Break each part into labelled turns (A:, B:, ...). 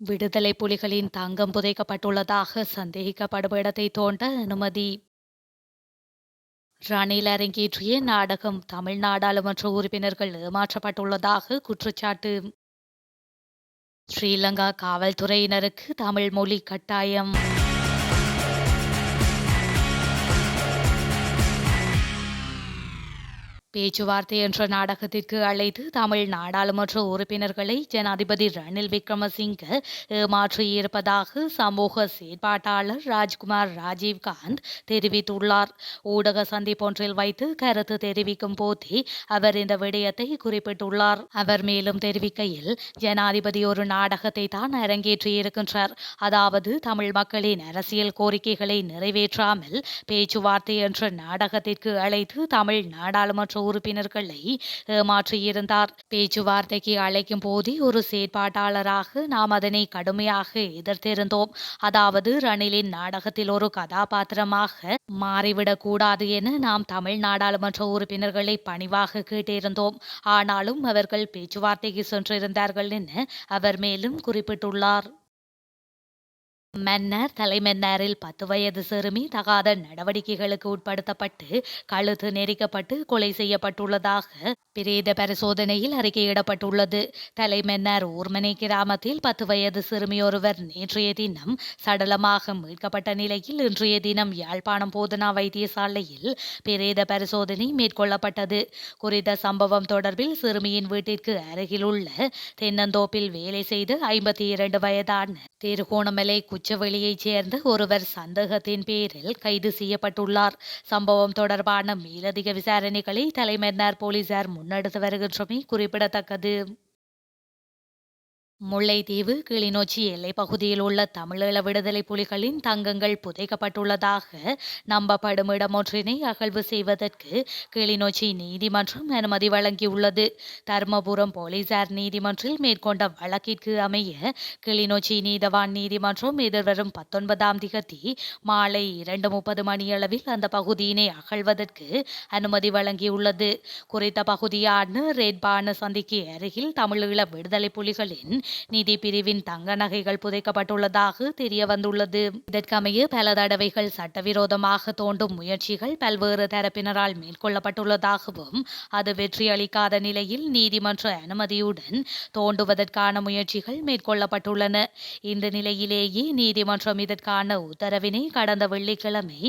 A: விடுதலை புலிகளின் தங்கம் புதைக்கப்பட்டுள்ளதாக சந்தேகிக்கப்படும் இடத்தை தோண்ட அனுமதி. ரணில் அரங்கேற்றிய நாடகம் தமிழ் நாடாளுமன்ற உறுப்பினர்கள் ஏமாற்றப்பட்டுள்ளதாக குற்றச்சாட்டு. ஸ்ரீலங்கா காவல்துறையினருக்கு தமிழ் மொழி கட்டாயம். பேச்சுவார்த்தை என்ற நாடகத்திற்கு அழைத்து தமிழ் நாடாளுமன்ற உறுப்பினர்களை ஜனாதிபதி ரணில் விக்ரமசிங்க ஏமாற்றியிருப்பதாக சமூக செயற்பாட்டாளர் ராஜ்குமார் ராஜீவ்காந்த் தெரிவித்துள்ளார். ஊடக சந்திப்பொன்றில் வைத்து கருத்து தெரிவிக்கும் போதே அவர் இந்த விடயத்தை குறிப்பிட்டுள்ளார். அவர் மேலும் தெரிவிக்கையில், ஜனாதிபதி ஒரு நாடகத்தை தான் அரங்கேற்றியிருக்கின்றார். அதாவது தமிழ் மக்களின் அரசியல் கோரிக்கைகளை நிறைவேற்றாமல் பேச்சுவார்த்தை என்ற நாடகத்திற்கு அழைத்து தமிழ் நாடாளுமன்ற உறுப்பினர்களை ஏமாற்றியிருந்தார். பேச்சுவார்த்தைக்கு அழைக்கும் போதே ஒரு செயற்பாட்டாளராக நாம் அதனை கடுமையாக எதிர்த்திருந்தோம். அதாவது ரணிலின் நாடகத்தில் ஒரு கதாபாத்திரமாக மாறிவிடக் கூடாது என நாம் தமிழ் நாடாளுமன்ற உறுப்பினர்களை பணிவாக கேட்டிருந்தோம். ஆனாலும் அவர்கள் பேச்சுவார்த்தைக்கு சென்றிருந்தார்கள் என அவர் மேலும் குறிப்பிட்டுள்ளார். மன்னார் தலைமன்னாரில் 10 வயது சிறுமி தகாத நடவடிக்கைகளுக்கு உட்படுத்தப்பட்டு கழுத்து நெரிக்கப்பட்டு கொலை செய்யப்பட்டுள்ளதாக பிரேத பரிசோதனையில் அறிக்கையிடப்பட்டுள்ளது. தலைமன்னார் ஊர்மனை கிராமத்தில் 10 வயது சிறுமி ஒருவர் நேற்றைய தினம் சடலமாக மீட்கப்பட்ட நிலையில் இன்றைய தினம் யாழ்ப்பாணம் போதனா வைத்தியசாலையில் பிரேத பரிசோதனை மேற்கொள்ளப்பட்டது. குறித்த சம்பவம் தொடர்பில் சிறுமியின் வீட்டிற்கு அருகிலுள்ள தென்னந்தோப்பில் வேலை செய்து 52 வயதான திருகோணமலை குச்சவெளியைச் சேர்ந்த ஒருவர் சந்தேகத்தின் பேரில் கைது செய்யப்பட்டுள்ளார். சம்பவம் தொடர்பான மேலதிக விசாரணைகளை தலைமன்னார் போலீசார் முன்னெடுத்து வருகின்றமை குறிப்பிடத்தக்கது. முல்லைத்தீவு கிளிநொச்சி எல்லைப் பகுதியில் உள்ள தமிழீழ விடுதலை புலிகளின் தங்கங்கள் புதைக்கப்பட்டுள்ளதாக நம்பப்படும் இடமொன்றினை அகழ்வு செய்வதற்கு கிளிநொச்சி நீதிமன்றம் அனுமதி வழங்கியுள்ளது. தர்மபுரம் போலீசார் நீதிமன்றில் மேற்கொண்ட வழக்கிற்கு அமைய கிளிநொச்சி நீதவான் நீதிமன்றம் எதிர்வரும் 19ஆம் திகதி மாலை 2:30 மணியளவில் அந்த பகுதியினை அகழ்வதற்கு அனுமதி வழங்கியுள்ளது. குறித்த பகுதியான ரெட்பான சந்திக்கு அருகில் தமிழீழ விடுதலை புலிகளின் நிதி பிரிவின் தங்க நகைகள் புதைக்கப்பட்டுள்ளதாக தெரிய வந்துள்ளது. இதற்கமைய பல தடவைகள் சட்டவிரோதமாக தோண்டும் முயற்சிகள் பல்வேறு தரப்பினரால் மேற்கொள்ளப்பட்டுள்ளதாகவும் அது வெற்றியளிக்காத நிலையில் நீதிமன்ற அனுமதியுடன் தோண்டுவதற்கான முயற்சிகள் மேற்கொள்ளப்பட்டுள்ளன. இந்த நிலையிலேயே நீதிமன்றம் இதற்கான உத்தரவினை கடந்த வெள்ளிக்கிழமை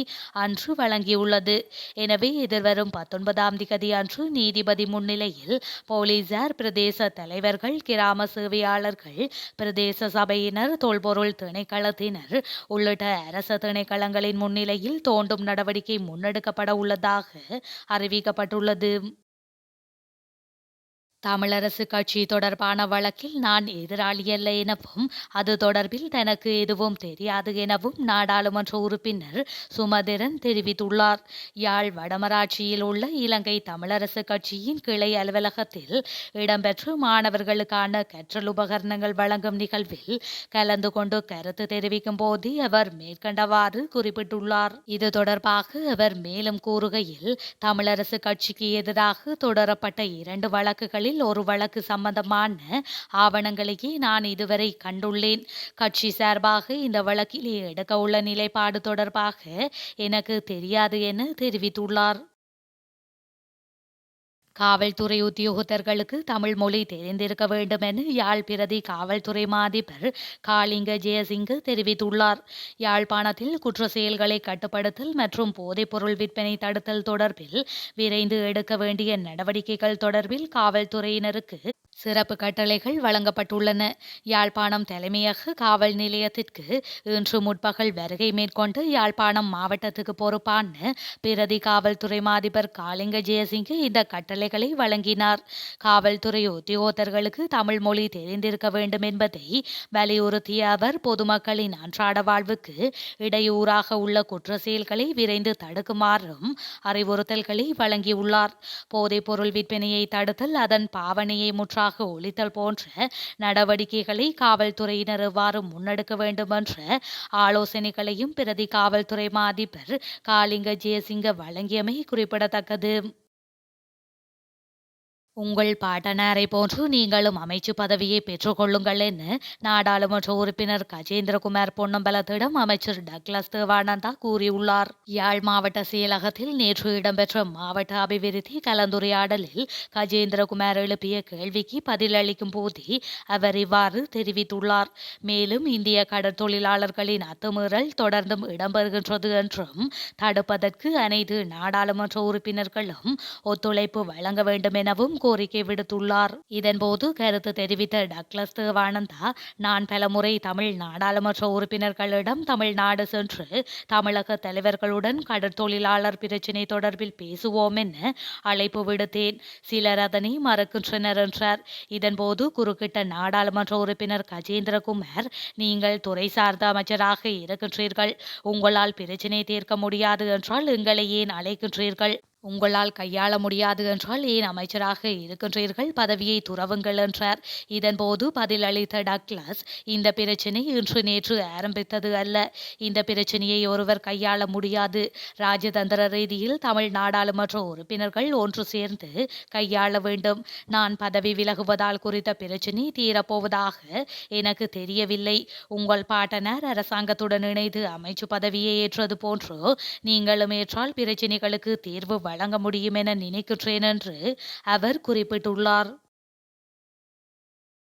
A: அன்று வழங்கியுள்ளது. எனவே எதிர்வரும் 19ஆம் திகதி அன்று நீதிபதி முன்னிலையில் போலீசார், பிரதேச தலைவர்கள், கிராம சேவையாளர்கள், பிரதேச சபையினர், தொல்பொருள் திணைக்களத்தினர் உள்ளிட்ட அரச திணைக்களங்களின் முன்னிலையில் தோண்டும் நடவடிக்கை முன்னெடுக்கப்பட உள்ளதாக அறிவிக்கப்பட்டுள்ளது. தமிழரசு கட்சி தொடர்பான வழக்கில் நான் எதிராளி அல்ல எனவும் அது தொடர்பில் தனக்கு எதுவும் தெரியாது எனவும் நாடாளுமன்ற உறுப்பினர் சுமந்திரன் தெரிவித்துள்ளார். யாழ் வடமராட்சியில் உள்ள இலங்கை தமிழரசு கட்சியின் கிளை அலுவலகத்தில் இடம்பெற்ற மாணவர்களுக்கான கற்றல் உபகரணங்கள் வழங்கும் நிகழ்வில் கலந்து கொண்டு கருத்து தெரிவிக்கும் போதே அவர் மேற்கண்டவாறு குறிப்பிட்டுள்ளார். இது தொடர்பாக அவர் மேலும் கூறுகையில், தமிழரசு கட்சிக்கு எதிராக தொடரப்பட்ட 2 வழக்குகளில் ஒரு வழக்கு சம்பந்தமான ஆவணங்களையே நான் இதுவரை கண்டுள்ளேன். கட்சி சார்பாக இந்த வழக்கில் எடுக்க உள்ள நிலைப்பாடு தொடர்பாக எனக்கு தெரியாது என தெரிவித்துள்ளார். காவல்துறை உத்தியோகத்தர்களுக்கு தமிழ் மொழி தெரிந்திருக்க வேண்டும் என யாழ் பிரதி காவல்துறை மாதிபர் காளிங்க ஜெயசிங்க தெரிவித்துள்ளார். யாழ்ப்பாணத்தில் குற்ற செயல்களை கட்டுப்படுத்தல் மற்றும் போதைப்பொருள் விற்பனை தடுத்தல் தொடர்பில் விரைந்து எடுக்க வேண்டிய நடவடிக்கைகள் தொடர்பில் காவல்துறையினருக்கு சிறப்பு கட்டளைகள் வழங்கப்பட்டுள்ளன. யாழ்ப்பாணம் தலைமையக காவல் நிலையத்திற்கு இன்று முற்பகல் வருகை மேற்கொண்டு யாழ்ப்பாணம் மாவட்டத்துக்கு பொறுப்பான பிரதி காவல்துறை மாதிபர் காளிங்க ஜெயசிங்க இந்த கட்டளைகளை வழங்கினார். காவல்துறை உத்தியோகத்தர்களுக்கு தமிழ் மொழி தெரிந்திருக்க வேண்டும் என்பதை வலியுறுத்திய அவர், பொதுமக்களின் அன்றாட வாழ்வுக்கு இடையூறாக உள்ள குற்ற செயல்களை விரைந்து தடுக்குமாறும் அறிவுறுத்தல்களை வழங்கியுள்ளார். போதைப்பொருள் விற்பனையை தடுத்தல், அதன் பாவனையை முற்றாக ஒழித்தல் போன்ற நடவடிக்கைகளை காவல்துறையினர் எவ்வாறு முன்னெடுக்க வேண்டும் என்ற ஆலோசனைகளையும் பிரதி காவல்துறை மாதிபர் காளிங்க ஜெயசிங்க வழங்கியமை குறிப்பிடத்தக்கது. உங்கள் பாட்டனாரை போன்று நீங்களும் அமைச்சு பதவியை பெற்றுக்கொள்ளுங்கள் என நாடாளுமன்ற உறுப்பினர் கஜேந்திரகுமார் பொன்னம்பலத்திடம் அமைச்சர் டக்ளஸ் தேவானந்தா கூறியுள்ளார். யாழ் மாவட்ட செயலகத்தில் நேற்று இடம்பெற்ற மாவட்ட அபிவிருத்தி கலந்துரையாடலில் கஜேந்திரகுமார் எழுப்பிய கேள்விக்கு பதிலளிக்கும் போதே அவர் இவ்வாறு தெரிவித்துள்ளார். மேலும் இந்திய கடற்தொழிலாளர்களின் அத்துமீறல் தொடர்ந்தும் இடம்பெறுகின்றது என்றும் தடுப்பதற்கு அனைத்து நாடாளுமன்ற உறுப்பினர்களும் ஒத்துழைப்பு வழங்க வேண்டும் எனவும் கோரிக்கை விடுத்துள்ளார். இதன்போது கருத்து தெரிவித்த டக்ளஸ் தேவானந்தா, நான் பலமுறை தமிழ் நாடாளுமன்ற உறுப்பினர்களிடம் தமிழ்நாடு சென்று தமிழக தலைவர்களுடன் கடற்தொழிலாளர் பிரச்சினை தொடர்பில் பேசுவோம் என அழைப்பு விடுத்தேன். சிலர் அதனை மறக்கின்றனர் என்றார். இதன்போது குறுக்கிட்ட நாடாளுமன்ற உறுப்பினர் கஜேந்திரகுமார், நீங்கள் துறை சார்ந்த அமைச்சராக இருக்கின்றீர்கள், உங்களால் பிரச்சினை தீர்க்க முடியாது என்றால் எங்களை ஏன் அழைக்கின்றீர்கள்? உங்களால் கையாள முடியாது என்றால் ஏன் அமைச்சராக இருக்கின்றீர்கள்? பதவியை துறவுங்கள் என்றார். இதன்போது பதிலளித்த டக்ளஸ், இந்த பிரச்சினை இன்று நேற்று ஆரம்பித்தது அல்ல. இந்த பிரச்சினையை ஒருவர் கையாள முடியாது. ராஜதந்திர ரீதியில் தமிழ் நாடாளுமன்ற உறுப்பினர்கள் ஒன்று சேர்ந்து கையாள வேண்டும். நான் பதவி விலகுவதால் குறித்த பிரச்சினை தீரப்போவதாக எனக்கு தெரியவில்லை. உங்கள் பாட்டனார் அரசாங்கத்துடன் இணைந்து அமைச்சு பதவியை ஏற்றது போன்று நீங்களும் ஏற்றால் பிரச்சினைகளுக்கு தீர்வு வழங்க முடியும் என நினைக்கின்றேன் என்று அவர் குறிப்பிட்டுள்ளார்.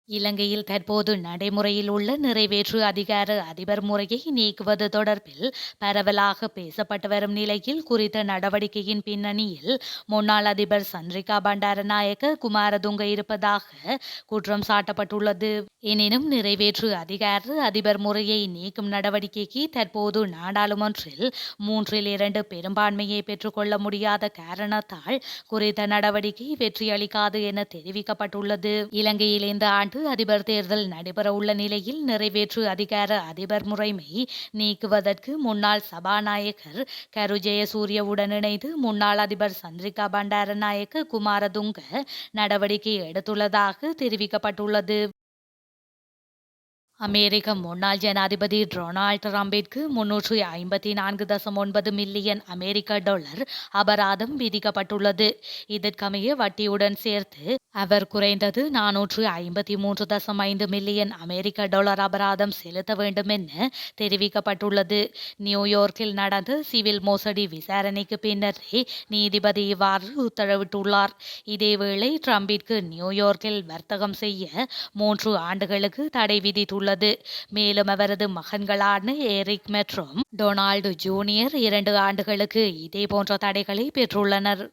A: இலங்கையில் தற்போது நடைமுறையில் உள்ள நிறைவேற்று அதிகார அதிபர் முறையை நீக்குவது தொடர்பில் பரவலாக பேசப்பட்டு வரும் நிலையில் குறித்த நடவடிக்கையின் பின்னணியில் முன்னாள் அதிபர் சந்திரிகா பண்டாரநாயக்க குமாரதுங்க இருப்பதாக குற்றம் சாட்டப்பட்டுள்ளது. எனினும் நிறைவேற்று அதிகார அதிபர் முறையை நீக்கும் நடவடிக்கைக்கு தற்போது நாடாளுமன்றில் 3/2 பெரும்பான்மையை பெற்றுக்கொள்ள முடியாத காரணத்தால் குறித்த நடவடிக்கை வெற்றியளிக்காது என தெரிவிக்கப்பட்டுள்ளது. இலங்கையில் இந்த ஆண்டு அதிபர் தேர்தல் நடைபெறவுள்ள நிலையில் நிறைவேற்று அதிகார அதிபர் முறைமை நீக்குவதற்கு முன்னாள் சபாநாயகர் கரு ஜெயசூரியவுடன் இணைந்து முன்னாள் அதிபர் சந்திரிகா பண்டாரநாயக்க குமாரதுங்க நடவடிக்கை எடுத்துள்ளதாக தெரிவிக்கப்பட்டுள்ளது. அமெரிக்க முன்னாள் ஜனாதிபதி டொனால்ட் ட்ரம்பிற்கு 354.9 மில்லியன் அமெரிக்க டாலர் அபராதம் விதிக்கப்பட்டுள்ளது. இதற்கமைய வட்டியுடன் சேர்த்து அவர் குறைந்தது 453.5 மில்லியன் அமெரிக்க டாலர் அபராதம் செலுத்த வேண்டும் என தெரிவிக்கப்பட்டுள்ளது. நியூயார்க்கில் நடந்த சிவில் மோசடி விசாரணைக்கு பின்னரே நீதிபதி இவ்வாறு உத்தரவிட்டுள்ளார். இதேவேளை ட்ரம்பிற்கு நியூயார்க்கில் வர்த்தகம் செய்ய 3 ஆண்டுகளுக்கு தடை விதித்துள்ளது. மேலும் அவரது மகன்களான எரிக் மற்றும் டொனால்டு ஜூனியர் 2 ஆண்டுகளுக்கு இதேபோன்ற தடைகளை பெற்றுள்ளனர்.